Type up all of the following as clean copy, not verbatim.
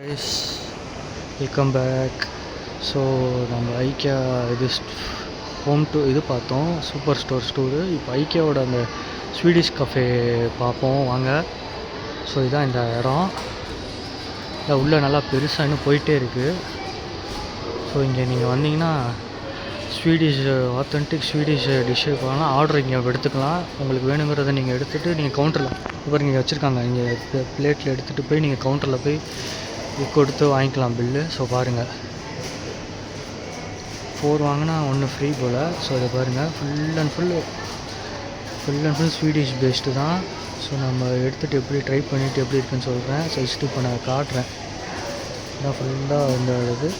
Guys, welcome back. So நம்ம IKEA இது home இது பார்த்தோம், சூப்பர் ஸ்டோர் ஸ்டோரு. இப்போ ஐக்கியாவோட அந்த ஸ்வீடிஷ் கஃபே பார்ப்போம் வாங்க. ஸோ இதுதான் இந்த இடம். இல்லை உள்ளே நல்லா பெருசாக இன்னும் போயிட்டே இருக்குது. ஸோ இங்கே நீங்கள் வந்தீங்கன்னா ஸ்வீடிஷ் ஆத்தென்டிக் ஸ்வீடிஷ் டிஷ்ஷு போகலாம், ஆர்டர் இங்கே எடுத்துக்கலாம். உங்களுக்கு வேணுங்கிறத நீங்கள் எடுத்துகிட்டு நீங்கள் கவுண்டரில் இப்போ இங்கே வச்சுருக்காங்க. இங்கே பிளேட்டில் எடுத்துகிட்டு போய் நீங்கள் கவுண்டரில் போய் கொடுத்து வாங்கிக்கலாம் பில்லு. ஸோ பாருங்கள், 4 வாங்கினா 1 ஃப்ரீ போல். ஸோ இதை பாருங்கள், full and full Swedish based தான். ஸோ நம்ம எடுத்துகிட்டு எப்படி ட்ரை பண்ணிவிட்டு எப்படி இருக்குன்னு சொல்கிறேன். ஸோ இப்போ நான் காட்டுறேன். இதான் ஃபுல்லாக இந்த இது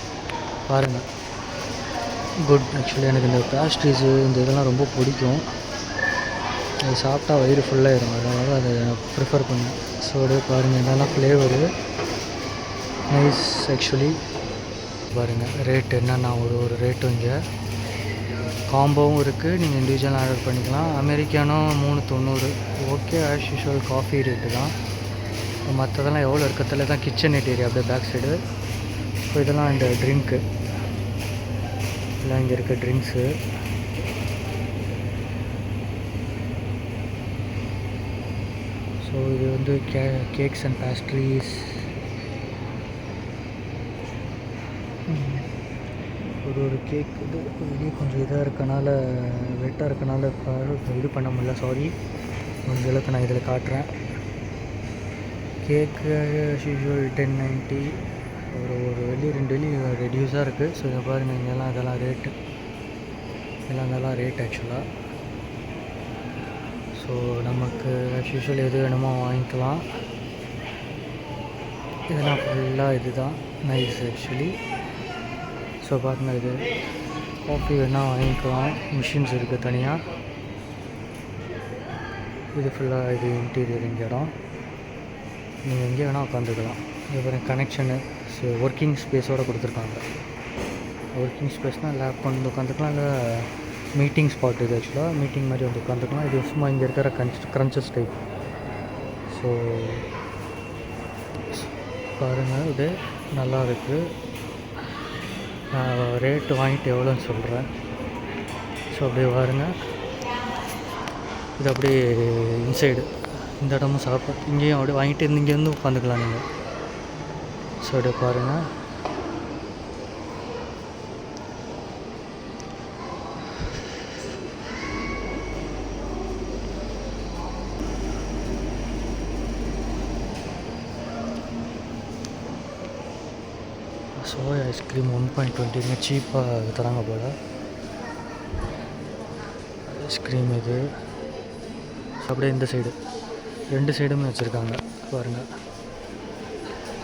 பாருங்கள். குட். ஆக்சுவலி எனக்கு இந்த பேஸ்ட்ரீஸு இந்த இதெல்லாம் ரொம்ப பிடிக்கும். அது சாப்பிட்டா வயிறு ஃபுல்லாகிடும், அதனால அதை ப்ரிஃபர் பண்ணேன். ஸோ அப்படியே பாருங்கள் என்னென்னா ஃப்ளேவரு நைஸ். ஆக்சுவலி பாருங்கள் ரேட் என்னென்னா ஒரு ரேட்டும் இங்கே காம்போவும் இருக்குது. நீங்கள் இண்டிவிஜுவலாக ஆர்டர் பண்ணிக்கலாம். Americano 3.90. Okay, as usual coffee rate தான். மற்றதெல்லாம் எவ்வளோ இருக்கிறதுல தான் கிச்சன் ஏரியா அப்படியே பேக் சைடு. ஸோ இதெல்லாம் இந்த ட்ரிங்க்கு எல்லாம் இங்கே இருக்க ட்ரிங்க்ஸு. ஸோ இது வந்து கேக்ஸ் அண்ட் பேஸ்ட்ரீஸ். ஒரு கேக் இது வெளியே கொஞ்சம் இதாக இருக்கனால, வெட்டாக இருக்கனால இது பண்ண முடியல, சாரி. கொஞ்சம் அளவுக்கு நான் இதில் காட்டுறேன். கேக்கு யூஷுவல் 10.90. ஒரு வெள்ளி 2 வெள்ளி ரெடியூஸாக இருக்குது. ஸோ இதை பாருங்கள், இங்கெல்லாம் இதெல்லாம் ரேட்டு, இதெல்லாம் ரேட் ஆக்சுவலாக. ஸோ நமக்கு ஆஸ் யூஷுவல் எது வேணுமோ வாங்கிக்கலாம். இதெல்லாம் ஃபுல்லாக இது தான் நைஸ் ஆக்சுவலி. ஸோ பாருங்கள், இது காஃபி வேணால் வாங்கிக்கலாம், மிஷின்ஸ் இருக்குது தனியாக. இது ஃபுல்லாக இது இன்டீரியர் இங்கே இடம், நீங்கள் எங்கே வேணால் உட்காந்துக்கலாம். இது பாருங்கள் கனெக்ஷனு. ஸோ ஒர்க்கிங் ஸ்பேஸோடு கொடுத்துருக்காங்க. ஒர்க்கிங் ஸ்பேஸ்னால் லேப் கொண்டு உட்காந்துக்கலாம், இல்லை மீட்டிங் ஸ்பாட். இது ஆக்சுவலாக மீட்டிங் மாதிரி வந்து உட்காந்துக்கலாம். இது சும்மா இங்கே இருக்கிற க்ரன்ச்சஸ் டைப். ஸோ பாருங்கள், இது நல்லா இருக்குது. ரேட்டு வாங்கிட்டு எவ்வளோன்னு சொல்கிறேன். ஸோ அப்படியே பாருங்கள், இது அப்படியே இன்சைடு இந்த இடமும் சாப்பாடு இங்கேயும் அப்படியே வாங்கிட்டு இங்கே வந்து உட்காந்துக்கலாம் நீங்கள். ஸோ அப்படியே பாருங்கள். சோயா ஐஸ்கிரீம் 1.20 சீப்பாக தராங்க போல் ஐஸ்கிரீம் இது. அப்படியே இந்த சைடு 2 சைடுமே வச்சுருக்காங்க பாருங்கள்.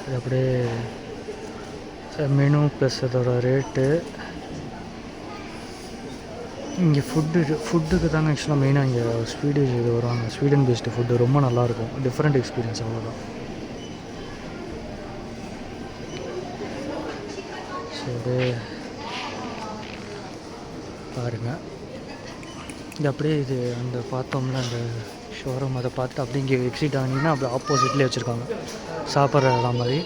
இது அப்படியே மெனு ப்ளஸ் அதோட ரேட்டு. இங்கே ஃபுட்டுக்கு தாங்க ஆக்சுவலாக மெயினாக இங்கே ஸ்வீடிஷ் இது வருவாங்க. ஸ்வீடன் பேஸ்டு ஃபுட்டு ரொம்ப நல்லாயிருக்கும். டிஃப்ரெண்ட் எக்ஸ்பீரியன்ஸ் அவ்வளோதான். ஸோ பாருங்கள், இது அப்படியே இது அந்த பார்த்தோம்னா அந்த ஷோரூம், அதை பார்த்து அப்படி இங்கே எக்ஸிட் ஆகினீங்கன்னா அப்படி ஆப்போசிட்லேயே வச்சுருக்காங்க சாப்பிட்ற இடம் மாதிரி.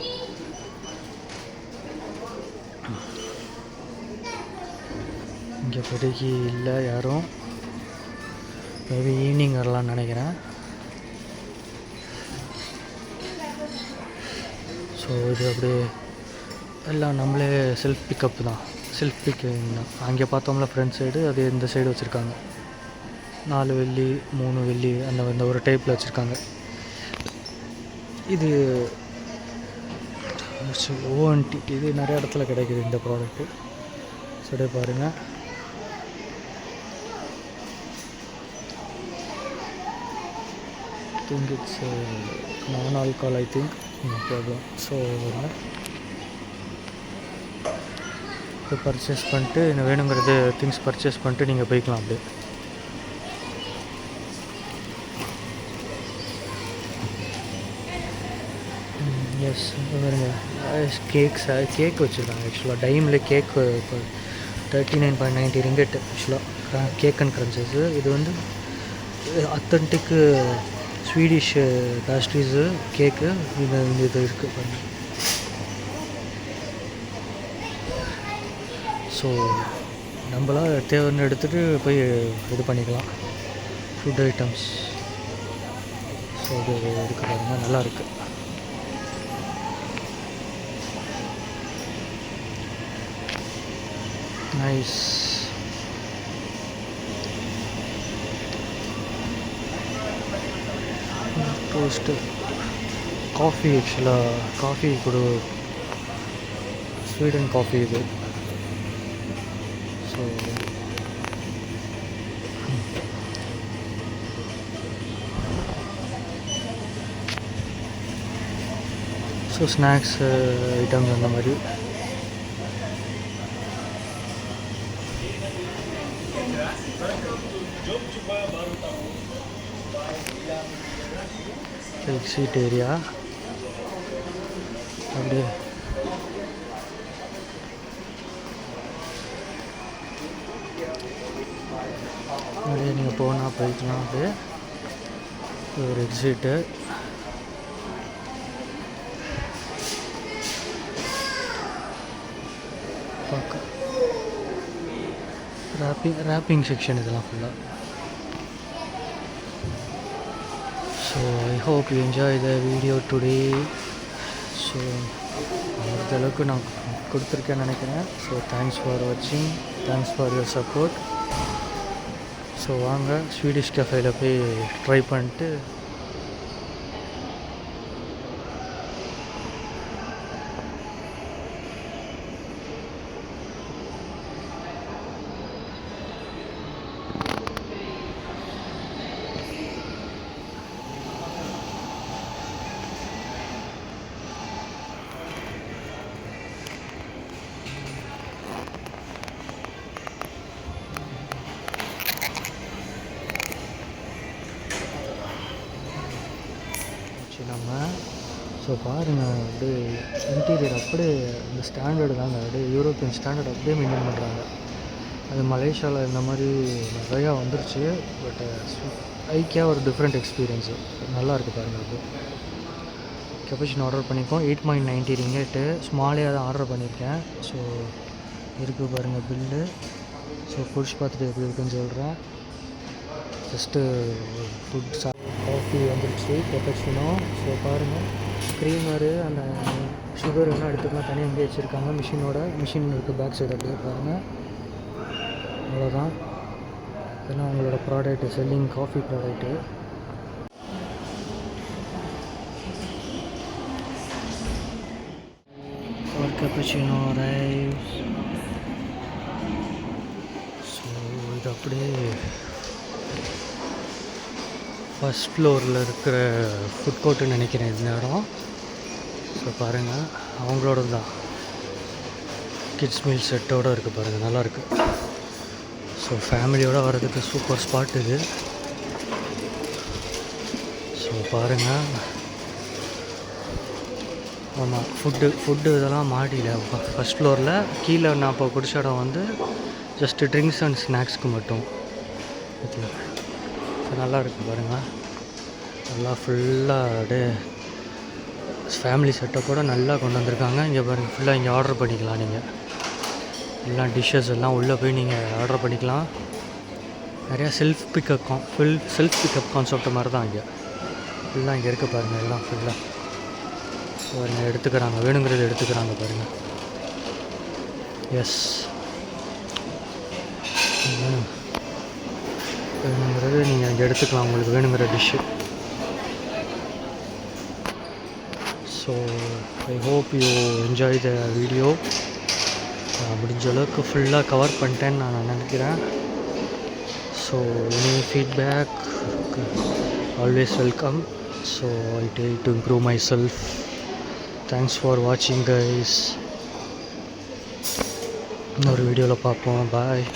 இங்கே இப்போதைக்கு இல்லை யாரும், மேபி ஈவினிங் வரலான்னு நினைக்கிறேன். ஸோ இது அப்படியே எல்லாம் நம்மளே செல்ஃப் பிக்கப் தான், செல்ஃப் பிக்கிங் தான். அங்கே பார்த்தோம்ல ஃப்ரண்ட் சைடு, அது இந்த சைடு வச்சுருக்காங்க. 4 வெள்ளி 3 வெள்ளி அந்த ஒரு டைப்பில் வச்சுருக்காங்க. இது ஓஎன்டி, இது நிறைய இடத்துல கிடைக்குது இந்த ப்ராடக்ட்டு. சரி பாருங்கள், think it's non alcohol, I think, no problem. So இது பர்ச்சேஸ் பண்ணிட்டு இன்னும் வேணுங்கிறது திங்ஸ் பர்ச்சேஸ் பண்ணிட்டு நீங்கள் போய்க்கலாம் அப்படியே. எஸ் பாருங்க, கேக் வச்சுருக்காங்க. ஆக்சுவலாக டைமில் கேக் 39.90 ரிங்கெட் ஆக்சுவலாக கேக் அண்ட் க்ரன்ச்சஸு. இது வந்து அத்தன்டிக்கு ஸ்வீடிஷ் பேஸ்ட்ரீஸு கேக்கு. இது இருக்குது பாருங்கள். ஸோ நம்மளாம் தேவைன்னு எடுத்துகிட்டு போய் இது பண்ணிக்கலாம் ஃபுட் ஐட்டம்ஸ். ஸோ இது எடுக்க பாருங்கள், நல்லாயிருக்கு. நைஸ். டோஸ்ட்டு காஃபி, ஆக்சுவலாக காஃபி கூட ஸ்வீடன் காஃபி இது. ஸோ ஸ்நாக்ஸ் ஐட்டம்ஸ் அந்த மாதிரி. எக்ஸிட் ஏரியா அப்படியே அப்படியே நீங்கள் போனால் போய்க்கலாம். அப்படியே ஒரு எக்ஸிட்டு. பார்க்க ரேப்பிங் செக்ஷன் இதெல்லாம் ஃபுல்லாக. So I hope you enjoy the video today. So அந்தளவுக்கு நான் கொடுத்துருக்கேன்னு நினைக்கிறேன். ஸோ தேங்க்ஸ் ஃபார் வாட்சிங், thanks for your support. So வாங்க ஸ்வீடிஷ் கஃபேல போய் ட்ரை பண்ணிட்டு நம்ம. ஸோ பாருங்கள், அப்படியே இன்டீரியர் அப்படியே இந்த ஸ்டாண்டர்டு தாங்க, அப்படியே யூரோப்பியன் ஸ்டாண்டர்ட் அப்படியே மெயின்டைன் பண்ணுறாங்க. அது மலேசியாவில் இந்த மாதிரி நிறையா வந்துருச்சு. பட் ஐக்கியா ஒரு டிஃப்ரெண்ட் எக்ஸ்பீரியன்ஸு, நல்லாயிருக்கு பாருங்கள். அது கெப்பச்சினோ ஆர்டர் பண்ணியிருக்கோம். 8.90 ரிங்கெட்டு. ஸ்மாலே தான் ஆர்டர் பண்ணியிருக்கேன். ஸோ இருக்குது பாருங்கள் பில்லு. ஸோ குடிச்சு பார்த்துட்டு எப்படி இருக்குன்னு சொல்கிறேன். ஜஸ்ட்டு ஃபுட் காஃபி வந்துருச்சு, கெப்பச்சினோ. ஸோ பாருங்கள், க்ரீமரு அந்த சுகர் வேணால் எடுத்துக்கலாம், தனியாக எங்கேயே வச்சுருக்காங்க. மிஷின் இருக்குது பேக் சைடு. அப்படியே பாருங்கள், அவ்வளோதான். இதெல்லாம் அவங்களோட ப்ராடக்ட்டு, செல்லிங் காஃபி ப்ராடக்ட்டு. ஒரு கெப்பச்சினோ ரைஸ். ஸோ இது அப்படியே ஃபஸ்ட் ஃப்ளோரில் இருக்கிற ஃபுட் கோர்ட்டுன்னு நினைக்கிறேன் இந்த இடம். ஸோ பாருங்கள், அவங்களோட தான் கிட்ஸ் மீல் செட்டோடு இருக்குது பாருங்கள், நல்லாயிருக்கு. ஸோ ஃபேமிலியோடு வர்றதுக்கு சூப்பர் ஸ்பாட் இது. ஸோ பாருங்கள், ஆமாம் ஃபுட்டு இதெல்லாம் மாடியில் ஃபஸ்ட் ஃப்ளோரில். கீழே நான் இப்போ குடிச்ச இடம் வந்து ஜஸ்ட்டு ட்ரிங்க்ஸ் அண்ட் ஸ்நாக்ஸ்க்கு மட்டும். ஓகே, நல்லா இருக்குது பாருங்கள். நல்லா ஃபுல்லாக அப்படியே ஃபேமிலி செட்டப்போட நல்லா கொண்டு வந்திருக்காங்க. இங்கே பாருங்கள், ஃபுல்லாக இங்கே ஆர்டர் பண்ணிக்கலாம். நீங்கள் எல்லாம் டிஷ்ஷஸ் எல்லாம் உள்ளே போய் நீங்கள் ஆர்டர் பண்ணிக்கலாம். நிறையா செல்ஃப் பிக்கப் கான்செப்ட் மாதிரி தான் இங்கே ஃபுல்லாக இங்கே இருக்குது பாருங்கள். எல்லாம் ஃபுல்லாக பாருங்கள், எடுத்துக்கிறாங்க, வேணுங்கிறது எடுத்துக்கிறாங்க பாருங்கள். எஸ், வேணுங்கிறது நீங்கள் இங்கே எடுத்துக்கலாம், உங்களுக்கு வேணுங்கிற dish. So I hope you enjoy the video. முடிஞ்ச அளவுக்கு ஃபுல்லாக கவர் பண்ணிட்டேன்னு நான் நினைக்கிறேன். So any feedback always welcome. So I try to improve my self. Thanks for வாட்சிங் கைஸ். இன்னொரு வீடியோவில் பார்ப்போம். பாய்.